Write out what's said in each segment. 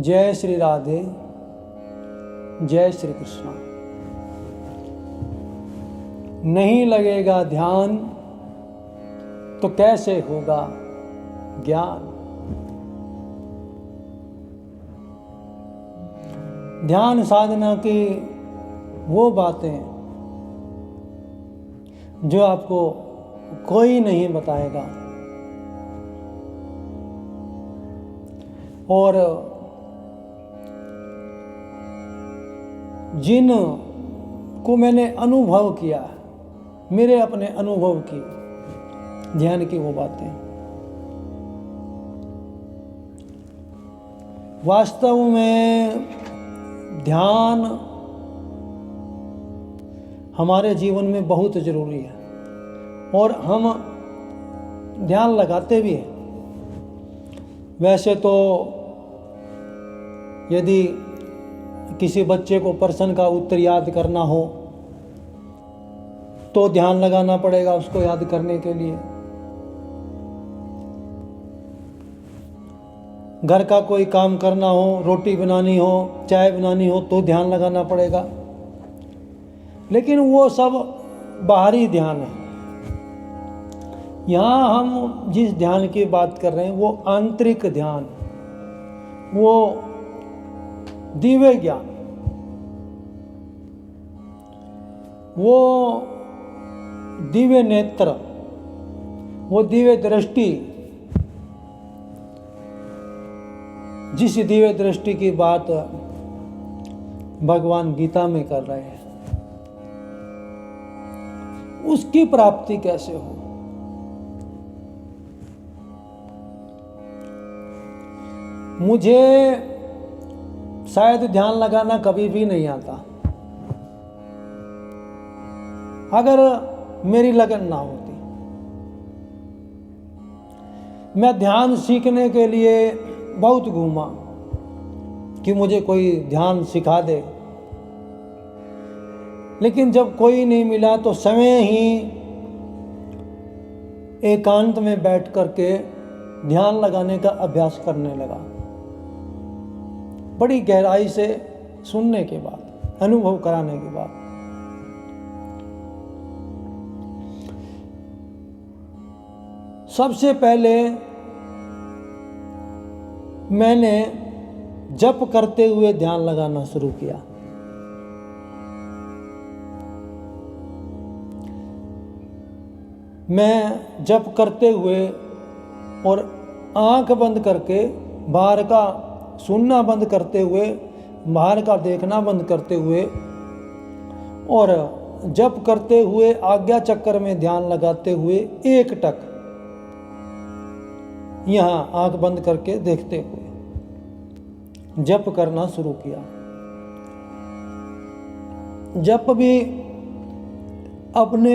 जय श्री राधे, जय श्री कृष्णा। नहीं लगेगा ध्यान तो कैसे होगा ज्ञान। ध्यान साधना की वो बातें जो आपको कोई नहीं बताएगा और जिन को मैंने अनुभव किया, मेरे अपने अनुभव की ध्यान की वो बातें वास्तव में ध्यान हमारे जीवन में बहुत ज़रूरी है और हम ध्यान लगाते भी हैं। वैसे तो यदि किसी बच्चे को प्रश्न का उत्तर याद करना हो तो ध्यान लगाना पड़ेगा उसको याद करने के लिए। घर का कोई काम करना हो, रोटी बनानी हो, चाय बनानी हो तो ध्यान लगाना पड़ेगा। लेकिन वो सब बाहरी ध्यान है। यहाँ हम जिस ध्यान की बात कर रहे हैं वो आंतरिक ध्यान, वो दिव्य ज्ञान, वो दिव्य नेत्र, वो दिव्य दृष्टि, जिस दिव्य दृष्टि की बात भगवान गीता में कर रहे हैं, उसकी प्राप्ति कैसे हो। मुझे शायद ध्यान लगाना कभी भी नहीं आता अगर मेरी लगन ना होती। मैं ध्यान सीखने के लिए बहुत घूमा कि मुझे कोई ध्यान सिखा दे, लेकिन जब कोई नहीं मिला तो समय ही एकांत में बैठ करके ध्यान लगाने का अभ्यास करने लगा। बड़ी गहराई से सुनने के बाद, अनुभव कराने के बाद। सबसे पहले मैंने जप करते हुए ध्यान लगाना शुरू किया। मैं जप करते हुए और आंख बंद करके बाहर का सुनना बंद करते हुए, बाहर का देखना बंद करते हुए और जप करते हुए आज्ञा चक्र में ध्यान लगाते हुए एक टक यहाँ आंख बंद करके देखते हुए जप करना शुरू किया। जप भी अपने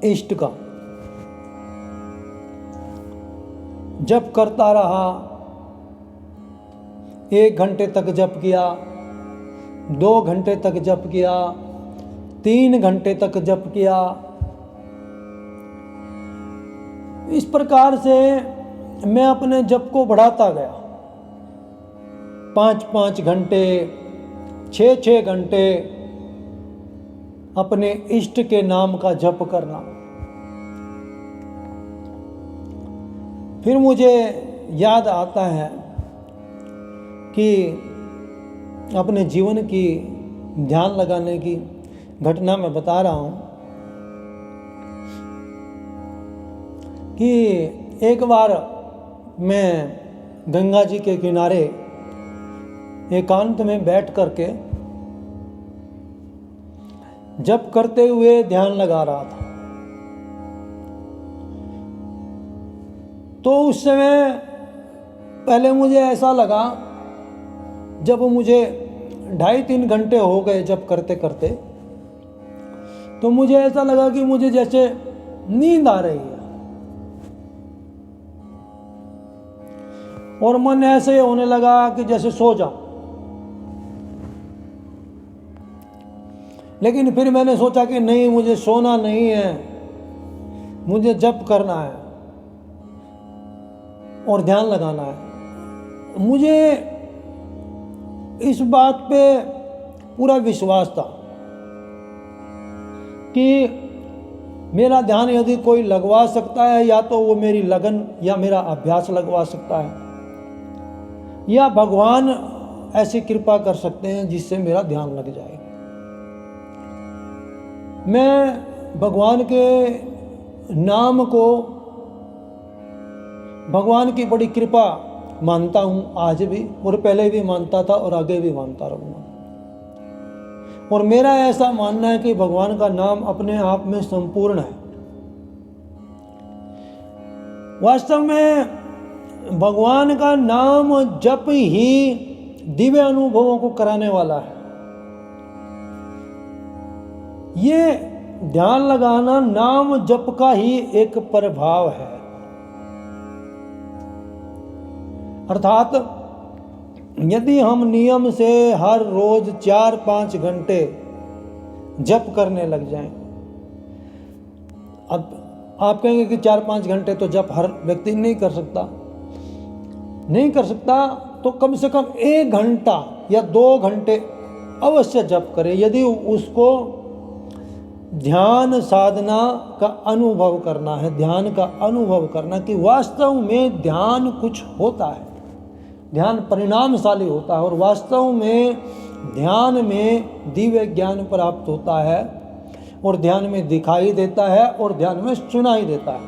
इष्ट का जप करता रहा। 1 घंटे तक जप किया, 2 घंटे तक जप किया, 3 घंटे तक जप किया। इस प्रकार से मैं अपने जप को बढ़ाता गया। 5-5 घंटे, 6-6 घंटे अपने इष्ट के नाम का जप करना। फिर मुझे याद आता है कि अपने जीवन की ध्यान लगाने की घटना मैं बता रहा हूँ कि एक बार मैं गंगा जी के किनारे एकांत में बैठ करके जप करते हुए ध्यान लगा रहा था। तो उस समय पहले मुझे ऐसा लगा, जब मुझे 2.5-3 घंटे हो गए जप करते करते, तो मुझे ऐसा लगा कि मुझे जैसे नींद आ रही है और मन ऐसे होने लगा कि जैसे सो जाऊं। लेकिन फिर मैंने सोचा कि नहीं, मुझे सोना नहीं है, मुझे जप करना है और ध्यान लगाना है। मुझे इस बात पे पूरा विश्वास था कि मेरा ध्यान यदि कोई लगवा सकता है, या तो वो मेरी लगन या मेरा अभ्यास लगवा सकता है, या भगवान ऐसी कृपा कर सकते हैं जिससे मेरा ध्यान लग जाए। मैं भगवान के नाम को भगवान की बड़ी कृपा मानता हूँ आज भी, और पहले भी मानता था और आगे भी मानता रहूँगा। और मेरा ऐसा मानना है कि भगवान का नाम अपने आप में संपूर्ण है। वास्तव में भगवान का नाम जप ही दिव्य अनुभवों को कराने वाला है। ये ध्यान लगाना नाम जप का ही एक प्रभाव है। अर्थात यदि हम नियम से हर रोज 4-5 घंटे जप करने लग जाएं, अब आप कहेंगे कि 4-5 घंटे तो जप हर व्यक्ति नहीं कर सकता, तो कम से कम 1 घंटा या 2 घंटे अवश्य जप करें, यदि उसको ध्यान साधना का अनुभव करना है, ध्यान का अनुभव करना कि वास्तव में ध्यान कुछ होता है, ध्यान परिणामशाली होता है, और वास्तव में ध्यान में दिव्य ज्ञान प्राप्त होता है, और ध्यान में दिखाई देता है, और ध्यान में सुनाई देता है।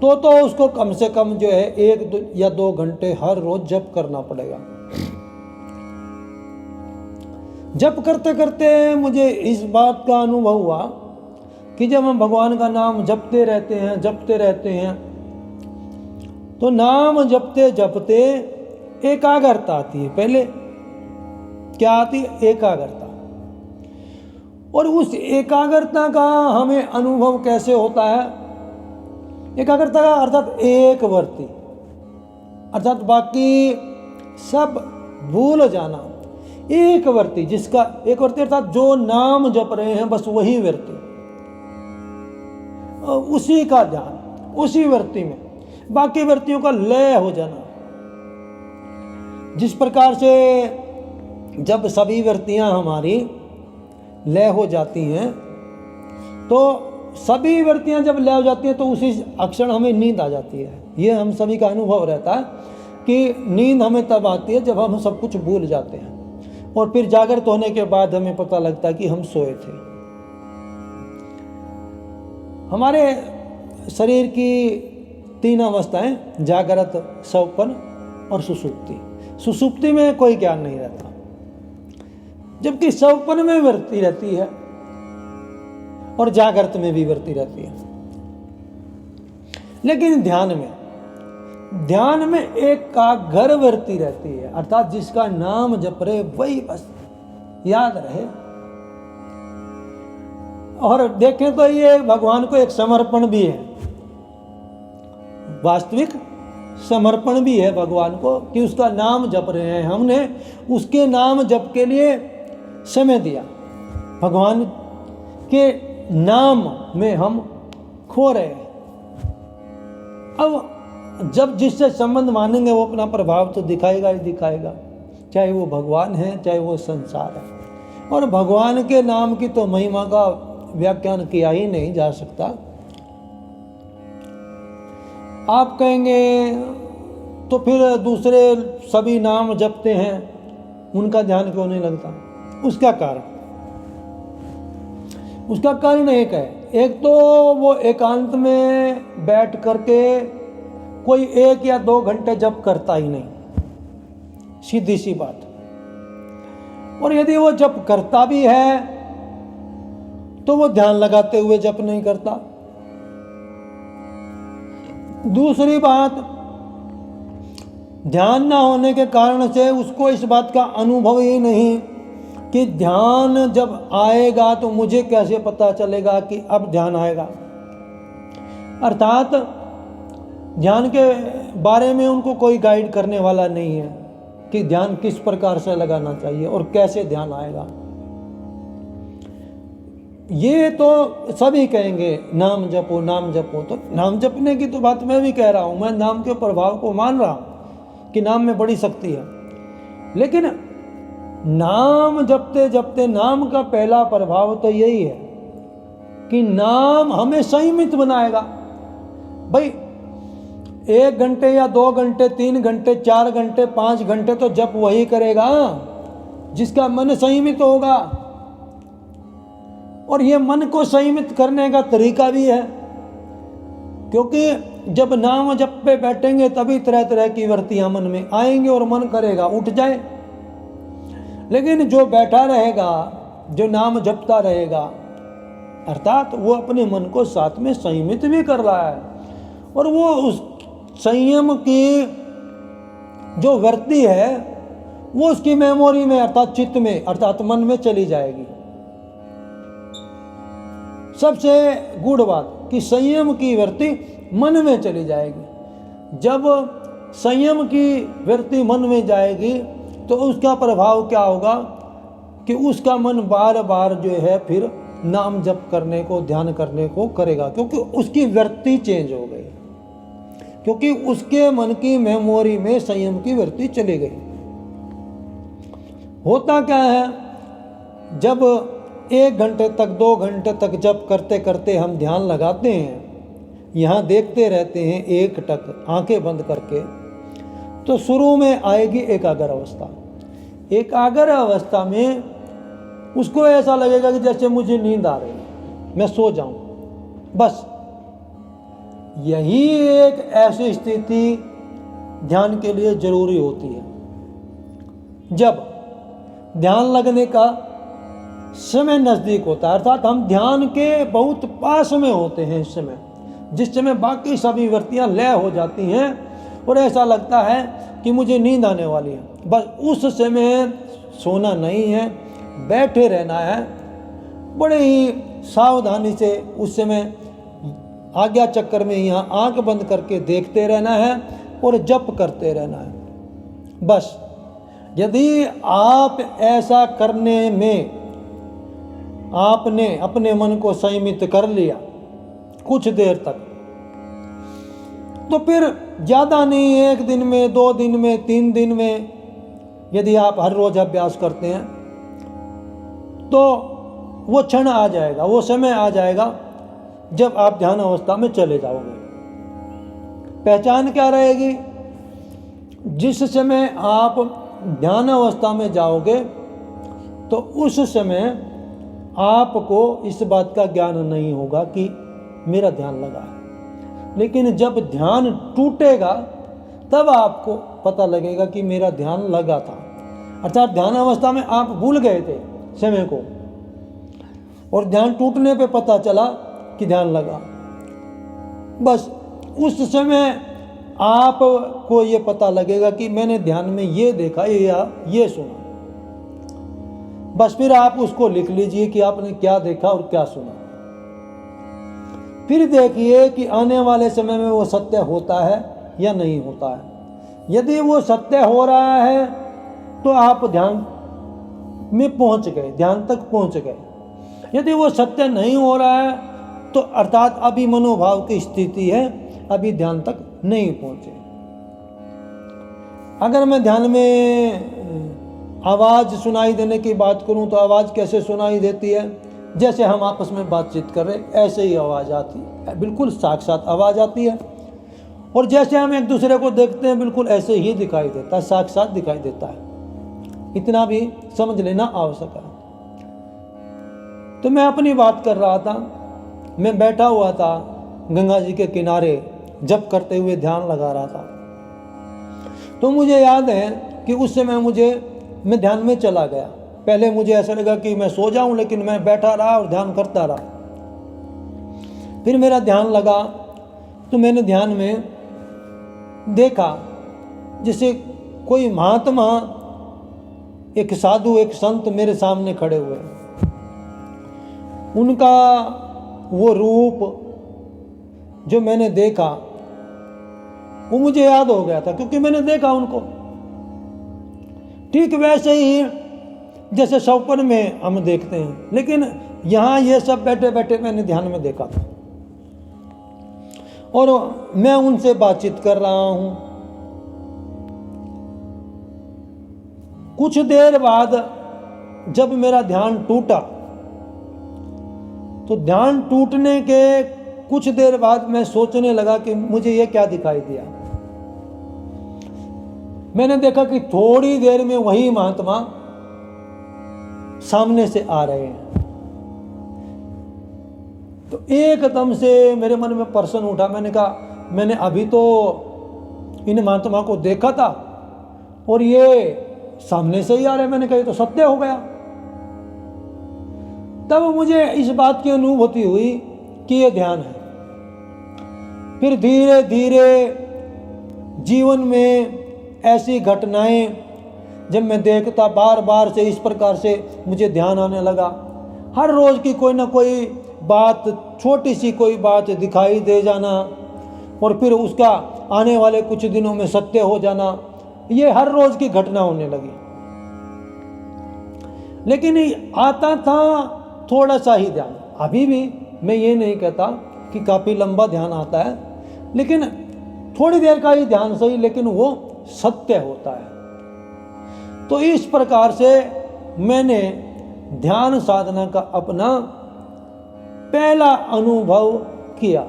तो उसको कम से कम जो है 1 या 2 घंटे हर रोज जप करना पड़ेगा। जप करते करते मुझे इस बात का अनुभव हुआ कि जब हम भगवान का नाम जपते रहते हैं तो नाम जपते जपते एकाग्रता आती है। पहले क्या आती है? एकाग्रता। और उस एकाग्रता का हमें अनुभव कैसे होता है? एकाग्रता का अर्थात एक वर्ती, अर्थात बाकी सब भूल जाना। एक वर्ती, जिसका एक वर्ती अर्थात जो नाम जप रहे हैं बस वही वर्ती, उसी का ध्यान, उसी वर्ती में बाकी वर्तियों का लय हो जाना। जिस प्रकार से जब सभी वर्तियां हमारी लय हो जाती हैं, तो सभी वर्तियां जब लय हो जाती हैं तो उसी अक्षण हमें नींद आ जाती है। ये हम सभी का अनुभव रहता है कि नींद हमें तब आती है जब हम सब कुछ भूल जाते हैं, और फिर जागृत होने के बाद हमें पता लगता है कि हम सोए थे। हमारे शरीर की 3 अवस्थाएं, जागृत, स्वप्न और सुषुप्ति। सुषुप्ति में कोई ज्ञान नहीं रहता, जबकि स्वप्न में वृत्ति रहती है और जागृत में भी वृत्ति रहती है। लेकिन ध्यान में एकाग्र वृत्ति रहती है, अर्थात जिसका नाम जप रहे वही बस याद रहे। और देखें तो ये भगवान को एक समर्पण भी है, वास्तविक समर्पण भी है भगवान को, कि उसका नाम जप रहे हैं। हमने उसके नाम जप के लिए समय दिया, भगवान के नाम में हम खो रहे हैं। अब जब जिससे संबंध मानेंगे वो अपना प्रभाव तो दिखाएगा ही दिखाएगा, चाहे वो भगवान है चाहे वो संसार है। और भगवान के नाम की तो महिमा का व्याख्यान किया ही नहीं जा सकता। आप कहेंगे तो फिर दूसरे सभी नाम जपते हैं, उनका ध्यान क्यों नहीं लगता? उसका कारण एक है। एक तो वो एकांत में बैठ करके कोई 1 या 2 घंटे जप करता ही नहीं, सीधी सी बात। और यदि वो जप करता भी है तो वो ध्यान लगाते हुए जप नहीं करता। दूसरी बात, ध्यान ना होने के कारण से उसको इस बात का अनुभव ही नहीं कि ध्यान जब आएगा तो मुझे कैसे पता चलेगा कि अब ध्यान आएगा। अर्थात ध्यान के बारे में उनको कोई गाइड करने वाला नहीं है कि ध्यान किस प्रकार से लगाना चाहिए और कैसे ध्यान आएगा। ये तो सभी कहेंगे नाम जपो नाम जपो, तो नाम जपने की तो बात मैं भी कह रहा हूँ, मैं नाम के प्रभाव को मान रहा हूँ कि नाम में बड़ी शक्ति है। लेकिन नाम जपते जपते, नाम का पहला प्रभाव तो यही है कि नाम हमें संयमित बनाएगा। भाई 1 घंटे या 2 घंटे, 3 घंटे, 4 घंटे, 5 घंटे तो जप वही करेगा जिसका मन संयमित होगा। और ये मन को संयमित करने का तरीका भी है, क्योंकि जब नाम जप पे बैठेंगे तभी तरह तरह की वृत्तियां मन में आएंगे और मन करेगा उठ जाए। लेकिन जो बैठा रहेगा, जो नाम जपता रहेगा, अर्थात वो अपने मन को साथ में संयमित भी कर रहा है, और वो उस संयम की जो वृत्ति है वो उसकी मेमोरी में, अर्थात चित्त में, अर्थात मन में चली जाएगी। सबसे गूढ़ बात कि संयम की वृत्ति मन में चली जाएगी। जब संयम की वृत्ति मन में जाएगी तो उसका प्रभाव क्या होगा कि उसका मन बार बार जो है फिर नाम जप करने को, ध्यान करने को करेगा, क्योंकि उसकी वृत्ति चेंज हो गई, क्योंकि उसके मन की मेमोरी में संयम की वृत्ति चली गई। होता क्या है, जब 1 घंटे तक, 2 घंटे तक जप करते करते हम ध्यान लगाते हैं, यहाँ देखते रहते हैं एकटक आंखें बंद करके, तो शुरू में आएगी एकाग्र अवस्था। एकाग्र अवस्था में उसको ऐसा लगेगा कि जैसे मुझे नींद आ रही है, मैं सो जाऊं बस। यही एक ऐसी स्थिति ध्यान के लिए जरूरी होती है। जब ध्यान लगने का समय नज़दीक होता है, अर्थात हम ध्यान के बहुत पास में होते हैं इस समय, जिस समय बाकी सभी वृत्तियां लय हो जाती हैं और ऐसा लगता है कि मुझे नींद आने वाली है, बस उस समय सोना नहीं है, बैठे रहना है, बड़े ही सावधानी से उस समय आज्ञा चक्कर में यहाँ आंख बंद करके देखते रहना है और जप करते रहना है बस। यदि आप ऐसा करने में आपने अपने मन को संयमित कर लिया कुछ देर तक, तो फिर ज़्यादा नहीं, 1 दिन में, 2 दिन में, 3 दिन में, यदि आप हर रोज अभ्यास करते हैं तो वो क्षण आ जाएगा, वो समय आ जाएगा जब आप ध्यान अवस्था में चले जाओगे। पहचान क्या रहेगी? जिस समय आप ध्यान अवस्था में जाओगे तो उस समय आपको इस बात का ज्ञान नहीं होगा कि मेरा ध्यान लगा है, लेकिन जब ध्यान टूटेगा तब आपको पता लगेगा कि मेरा ध्यान लगा था। अर्थात ध्यान अवस्था में आप भूल गए थे समय को, और ध्यान टूटने पे पता चला कि ध्यान लगा। बस उस समय आपको ये पता लगेगा कि मैंने ध्यान में ये देखा या ये सुना। बस फिर आप उसको लिख लीजिए कि आपने क्या देखा और क्या सुना। फिर देखिए कि आने वाले समय में वो सत्य होता है या नहीं होता है। यदि वो सत्य हो रहा है तो आप ध्यान में पहुंच गए, ध्यान तक पहुंच गए। यदि वो सत्य नहीं हो रहा है तो अर्थात अभी मनोभाव की स्थिति है, अभी ध्यान तक नहीं पहुंचे। अगर मैं ध्यान में आवाज़ सुनाई देने की बात करूं तो आवाज़ कैसे सुनाई देती है? जैसे हम आपस में बातचीत कर रहे ऐसे ही आवाज़ आती है, बिल्कुल साक्षात आवाज़ आती है। और जैसे हम एक दूसरे को देखते हैं बिल्कुल ऐसे ही दिखाई देता है, साक्षात दिखाई देता है। इतना भी समझ लेना आवश्यक है। तो मैं अपनी बात कर रहा था, मैं बैठा हुआ था गंगा जी के किनारे, जप करते हुए ध्यान लगा रहा था। तो मुझे याद है कि उस समय मैं ध्यान में चला गया। पहले मुझे ऐसा लगा कि मैं सो जाऊं, लेकिन मैं बैठा रहा और ध्यान करता रहा। फिर मेरा ध्यान लगा तो मैंने ध्यान में देखा जैसे कोई महात्मा, एक साधु, एक संत मेरे सामने खड़े हुए। उनका वो रूप जो मैंने देखा वो मुझे याद हो गया था, क्योंकि मैंने देखा उनको ठीक वैसे ही जैसे सपन में हम देखते हैं। लेकिन यहाँ ये सब बैठे बैठे मैंने ध्यान में देखा था और मैं उनसे बातचीत कर रहा हूँ। कुछ देर बाद जब मेरा ध्यान टूटा, तो ध्यान टूटने के कुछ देर बाद मैं सोचने लगा कि मुझे ये क्या दिखाई दिया। मैंने देखा कि थोड़ी देर में वही महात्मा सामने से आ रहे हैं। तो एकदम से मेरे मन में प्रश्न उठा। मैंने कहा, मैंने अभी तो इन महात्मा को देखा था और ये सामने से ही आ रहे। मैंने कहा, ये तो सत्य हो गया। तब मुझे इस बात की अनुभूति हुई कि ये ध्यान है। फिर धीरे धीरे जीवन में ऐसी घटनाएं जब मैं देखता, बार बार से इस प्रकार से मुझे ध्यान आने लगा। हर रोज की कोई ना कोई बात, छोटी सी कोई बात दिखाई दे जाना और फिर उसका आने वाले कुछ दिनों में सत्य हो जाना, ये हर रोज की घटना होने लगी। लेकिन आता था थोड़ा सा ही ध्यान। अभी भी मैं ये नहीं कहता कि काफ़ी लंबा ध्यान आता है, लेकिन थोड़ी देर का ही ध्यान सही, लेकिन वो सत्य होता है। तो इस प्रकार से मैंने ध्यान साधना का अपना पहला अनुभव किया।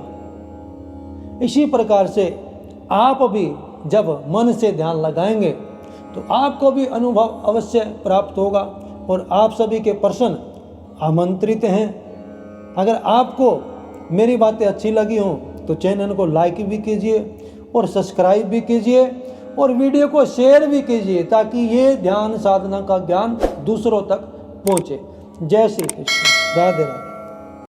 इसी प्रकार से आप भी जब मन से ध्यान लगाएंगे तो आपको भी अनुभव अवश्य प्राप्त होगा। और आप सभी के प्रश्न आमंत्रित हैं। अगर आपको मेरी बातें अच्छी लगी हों तो चैनल को लाइक भी कीजिए और सब्सक्राइब भी कीजिए और वीडियो को शेयर भी कीजिए, ताकि ये ध्यान साधना का ज्ञान दूसरों तक पहुँचे। जय श्री कृष्ण। राधे राधे।